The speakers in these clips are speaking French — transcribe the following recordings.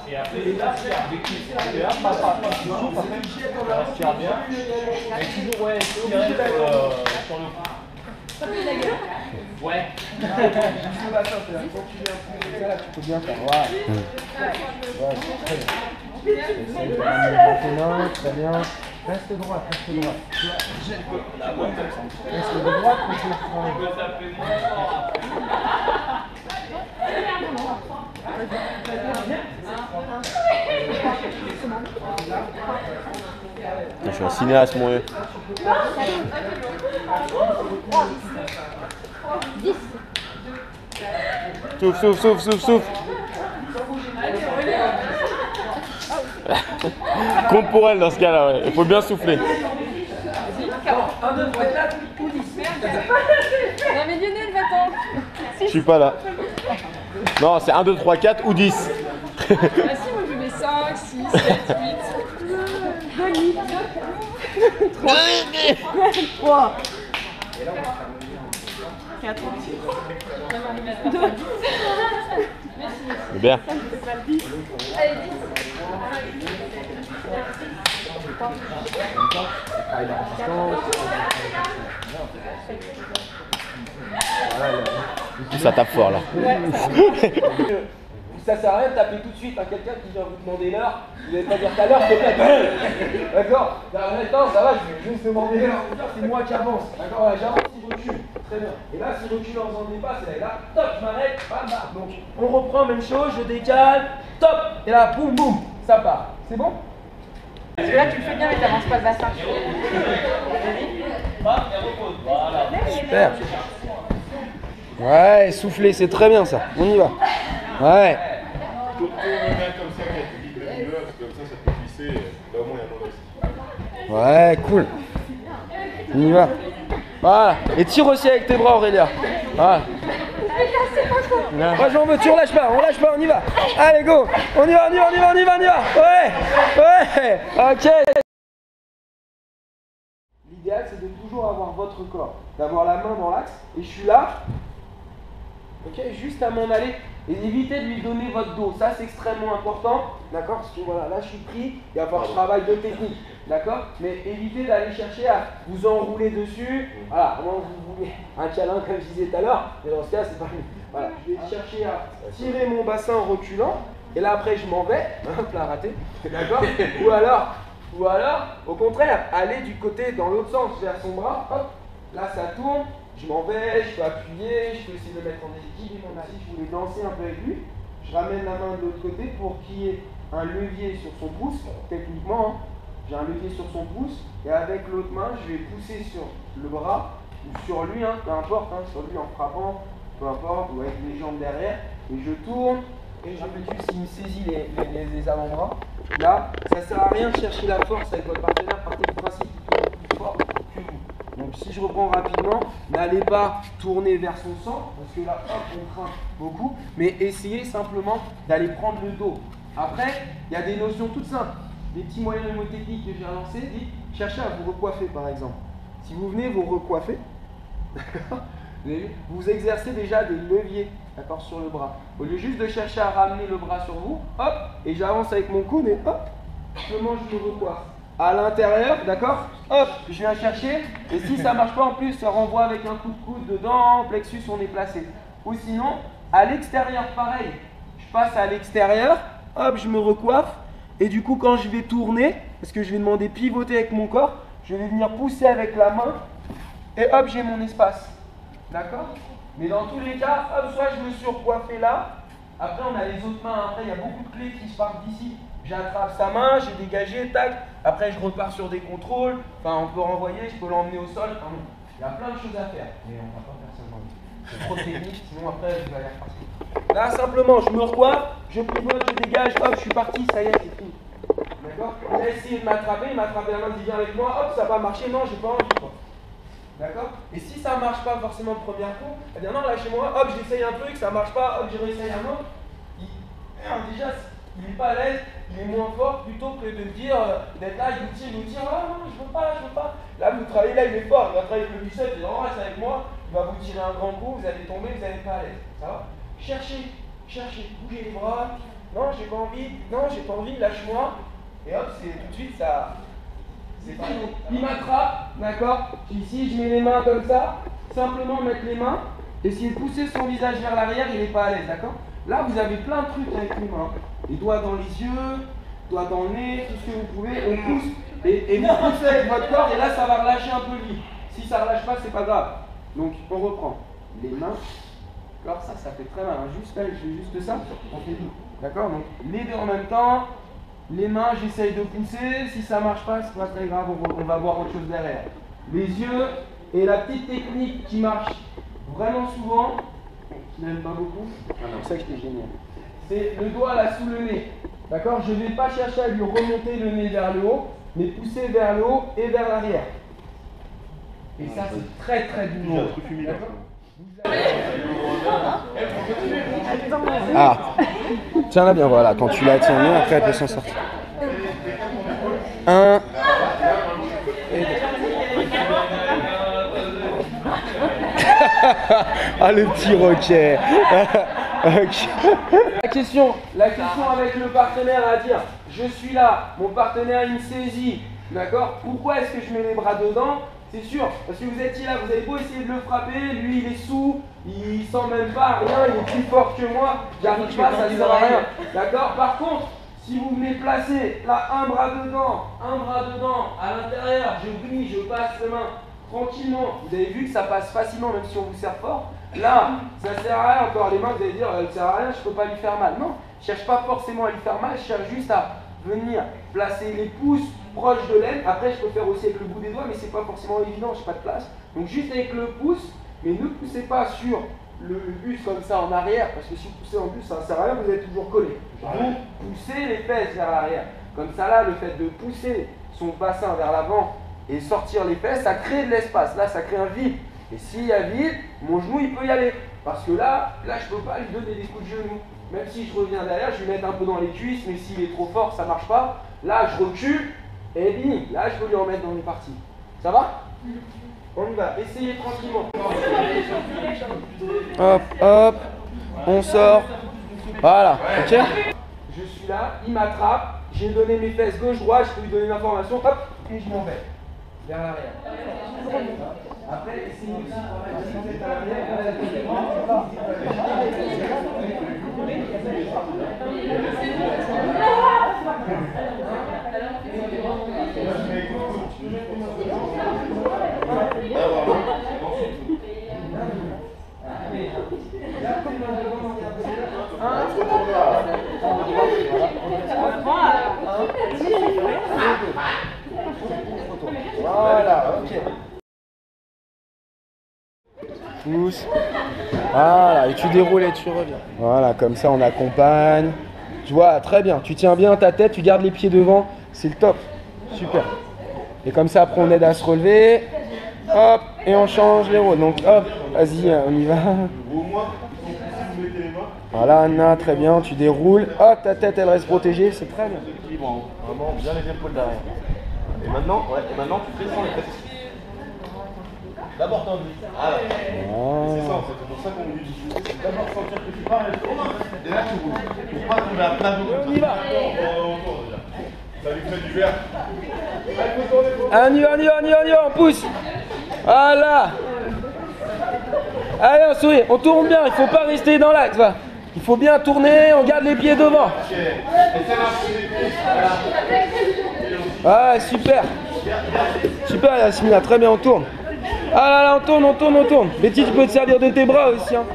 Et après, là, respire bien. Mais toujours, ouais, sur le ouais. Tu peux bien faire. Ouais. Très bien. Reste droit, reste droit. Reste droit, Je suis un cinéaste, mon vieux. 10. Souffle, souffle, souffle, souffle, souffle. Compte pour elle dans ce cas-là, ouais. Il faut bien souffler. 1, 2, 3, 4 ou 10. Non mais Lionel, va-t'en. Je suis pas là. Non, c'est 1, 2, 3, 4 ou 10. Ah si, moi je mets 5, 6, 7, 8. 3. 4. 2. C'est bien. Allez, 10. Ça tape fort là. Ça sert à rien de taper tout de suite, hein. Quelqu'un qui vient vous demander l'heure, vous n'allez pas dire tout à l'heure, d'accord? Attends, ça va, je vais juste demander l'heure. C'est moi qui avance, d'accord? Ouais, j'avance, il recule, très bien. Et là, s'il recule en faisant des passes, et là, top, je m'arrête, bam, bam. Donc, on reprend, même chose, je décale, top, et là, boum, boum, ça part. C'est bon? Parce que là, tu le fais bien, mais t'avances pas le bassin. Super. Ouais, souffler, c'est très bien ça. On y va. Ouais. Tourne les mains comme ça, comme ça peut glisser. Là, au moins, il y a un Ouais, cool. On y va. Voilà. Et tire aussi avec tes bras, Aurélia. Voilà. Moi, j'en veux, tu relâches pas, on lâche pas, on y va. Allez, go. On y va, on y va, on y va, on y va, on y va. Ouais. Ouais. Ok. L'idéal, c'est de toujours avoir votre corps, d'avoir la main dans l'axe. Et je suis là. Ok, juste à m'en aller et évitez de lui donner votre dos. Ça, c'est extrêmement important, d'accord? Parce que voilà, là, je suis pris, il va falloir que je travaille de technique, d'accord? Mais évitez d'aller chercher à vous enrouler dessus. Voilà, vraiment, vous voulez un câlin, comme je disais tout à l'heure, mais dans ce cas, c'est pas mieux. Voilà, je vais chercher à tirer mon bassin en reculant, et là, après, je m'en vais, hop là, raté, d'accord? Ou alors, au contraire, aller du côté, dans l'autre sens, vers son bras, hop, là, ça tourne. Je m'en vais, je peux appuyer, je peux essayer de mettre en équilibre. Si je voulais danser un peu avec lui, je ramène la main de l'autre côté pour qu'il y ait un levier sur son pouce. Techniquement, hein, j'ai un levier sur son pouce et avec l'autre main, je vais pousser sur le bras ou sur lui, hein, peu importe, hein, sur lui en frappant, peu importe, ou avec les jambes derrière. Et je tourne et je me dis s'il me saisit les avant-bras. Là, ça ne sert à rien de chercher la force avec votre partenaire, partez du principe qu'il est plus fort que vous. Donc si je reprends rapidement, n'allez pas tourner vers son centre, parce que là, hop, on craint beaucoup, mais essayez simplement d'aller prendre le dos. Après, il y a des notions toutes simples, des petits moyens mnémotechniques que j'ai lancés, dites, cherchez à vous recoiffer par exemple. Si vous venez vous recoiffer, d'accord, vous exercez déjà des leviers, d'accord, sur le bras. Au lieu juste de chercher à ramener le bras sur vous, hop, et j'avance avec mon coude et hop, je me recoiffe. À l'intérieur, d'accord? Hop, je viens chercher. Et si ça marche pas en plus, ça renvoie avec un coup de coude dedans, plexus, on est placé. Ou sinon, à l'extérieur, pareil. Je passe à l'extérieur, hop, je me recoiffe. Et du coup, quand je vais tourner, parce que je vais demander pivoter avec mon corps, je vais venir pousser avec la main. Et hop, j'ai mon espace. D'accord? Mais dans tous les cas, hop, soit je me suis recoiffé là. Après, on a les autres mains. Après, il y a beaucoup de clés qui se partent d'ici. J'attrape sa main, j'ai dégagé, tac. Après, je repars sur des contrôles. Enfin, on peut renvoyer, je peux l'emmener au sol. Enfin, bon. Il y a plein de choses à faire. Mais on va pas faire ça aujourd'hui. C'est trop technique, sinon après, je vais aller repartir. Là, simplement, je me recoiffe, je pivote, je dégage, hop, je suis parti, ça y est, c'est fini. D'accord? Il a essayé de m'attraper, il m'a attrapé la main, il dit viens avec moi, hop, ça va marcher, non, j'ai pas envie, quoi. D'accord? Et si ça marche pas forcément le premier coup, eh bien non, lâchez-moi, hop, j'essaye un truc, ça marche pas, hop, je réessaye un autre. Déjà, il n'est pas à l'aise, il est moins fort, plutôt que de dire, d'être là, il nous tire, ah non, je veux pas. Là, vous travaillez, là, il est fort, il va travailler avec le bicep, il reste avec moi, il va vous tirer un grand coup, vous allez tomber, vous n'allez pas à l'aise. Ça va? Cherchez, bougez les bras. Non, j'ai pas envie, lâche-moi. Et hop, c'est tout de suite ça. C'est pas long. Il m'attrape, d'accord? Ici, je mets les mains comme ça. Simplement mettre les mains. Essayez de pousser son visage vers l'arrière, il n'est pas à l'aise, d'accord? Là, vous avez plein de trucs avec les mains. Les doigts dans les yeux, doigts dans le nez, tout ce que vous pouvez. On pousse et vous poussez avec votre corps et là, ça va relâcher un peu le vide. Si ça ne relâche pas, c'est pas grave. Donc, on reprend. Les mains. Alors ça fait très mal. Hein. Juste là, je fais juste ça. On fait tout. D'accord? Donc, les deux en même temps. Les mains, j'essaye de pousser. Si ça ne marche pas, c'est pas très grave. On va voir autre chose derrière. Les yeux. Et la petite technique qui marche vraiment souvent, je n'aime pas beaucoup, c'est ça que j'étais génial. C'est le doigt là sous le nez. D'accord? Je ne vais pas chercher à lui remonter le nez vers le haut, mais pousser vers le haut et vers l'arrière. Et ça, c'est très très douloureux. Ah, tiens-la bien, voilà. Quand tu la tiens bien, après elle peut s'en sortir. 1. Ah, le petit roquet. La question avec le partenaire à dire, je suis là, mon partenaire il me saisit, d'accord? Pourquoi est-ce que je mets les bras dedans? C'est sûr, parce que vous étiez là, vous avez beau essayer de le frapper, lui il est sous, il sent même pas rien, il est plus fort que moi, j'arrive pas, ça ne sert à rien, d'accord? Par contre, si vous venez placer là un bras dedans, à l'intérieur, je brille, je passe les mains tranquillement, vous avez vu que ça passe facilement même si on vous serre fort. Là, ça ne sert à rien, encore les mains, vous allez dire, ça ne sert à rien, je ne peux pas lui faire mal. Non, je ne cherche pas forcément à lui faire mal, je cherche juste à venir placer les pouces proches de l'aine. Après, je peux faire aussi avec le bout des doigts, mais ce n'est pas forcément évident, je n'ai pas de place. Donc juste avec le pouce, mais ne poussez pas sur le bus comme ça en arrière, parce que si vous poussez en bus, ça ne sert à rien, vous êtes toujours collé. Vous poussez les fesses vers l'arrière. Comme ça là, le fait de pousser son bassin vers l'avant et sortir les fesses, ça crée de l'espace. Là, ça crée un vide. Et s'il y a vide, mon genou, il peut y aller. Parce que là, je ne peux pas lui donner des coups de genou. Même si je reviens derrière, je vais mettre un peu dans les cuisses, mais s'il est trop fort, ça ne marche pas. Là, je recule, et bim, là, je peux lui en mettre dans les parties. Ça va? On y va, essayez tranquillement. Hop, hop, on sort. Voilà, ok? Je suis là, il m'attrape, j'ai donné mes fesses gauche-droite, je peux lui donner l'information, hop, et je m'en vais. Vers l'arrière. Après, essayez aussi si vous êtes à l'arrière. Voilà, ok. Pousse. Voilà, et tu déroules et tu reviens. Voilà, comme ça on accompagne. Tu vois, très bien. Tu tiens bien ta tête, tu gardes les pieds devant. C'est le top. Super. Et comme ça, après on aide à se relever. Hop, et on change les rôles. Donc hop, vas-y, on y va. Voilà, Anna, très bien. Tu déroules. Hop, ta tête elle reste protégée. C'est très bien. Vraiment bien les épaules derrière. Et maintenant, tu descends les fesses. D'abord tendu. Ah, c'est ça en fait, c'est pour ça qu'on vous dit. D'abord sentir que tu pars et là tu roules. Pour pas tomber à plat dos. On y va. Ça lui fait du vert. On y va, on pousse. Voilà. Allez, on sourit, on tourne bien, il ne faut pas rester dans l'axe. Va. Il faut bien tourner, on garde les pieds devant. Ah, super. Super, Yasmina, très bien, on tourne. Ah là, on tourne. Betty, tu peux te servir de tes bras aussi. Hein.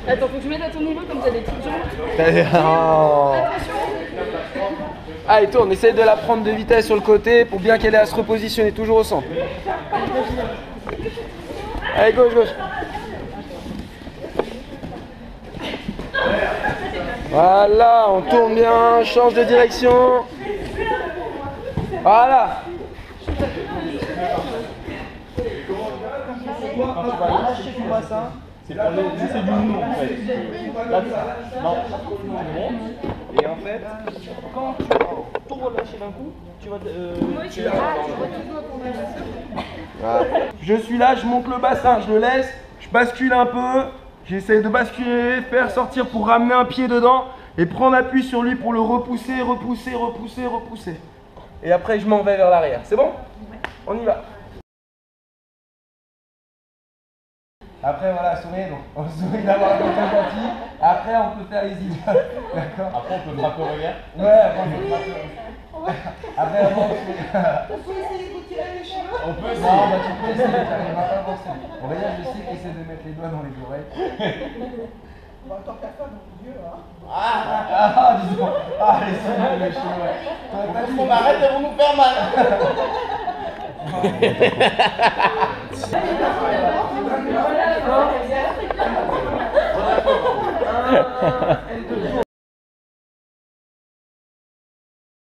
Attends, faut que je mette à ton niveau comme t'as des petites jambes. Oh. Allez, tourne, essaye de la prendre de vitesse sur le côté pour bien qu'elle ait à se repositionner toujours au centre. Allez, gauche. Voilà, on tourne bien, change de direction. Voilà. Quand tu vas lâcher ton bassin, c'est pour laisser du mouvement en fait. Là, non, tu montes. Et en fait, quand tu vas tourner trop lâcher d'un coup, tu vas. Tu vois tout doigt pour la Je suis là, je monte le bassin, je le laisse, je bascule un peu, j'essaie de basculer, faire sortir pour ramener un pied dedans et prendre appui sur lui pour le repousser, repousser, repousser, repousser. Et après, je m'en vais vers l'arrière. C'est bon? On y va. Après, voilà, sourire, donc on sourit d'avoir quelqu'un gentil. Après, on peut faire les idioles. D'accord? Après, on peut frapper au regard. Ouais, après, on peut frapper. Après, on peut essayer de tirer les cheveux. On peut Non, bah tu peux essayer, t'arriveras pas forcément. On va dire, je sais qu'il essaie de mettre les doigts dans les oreilles. Bah, tant qu'à faire, mon Dieu, hein. Ah, disons. Ah, laissez-moi les cheveux, ouais. Parce qu'on arrête, elles vont nous faire mal. Un,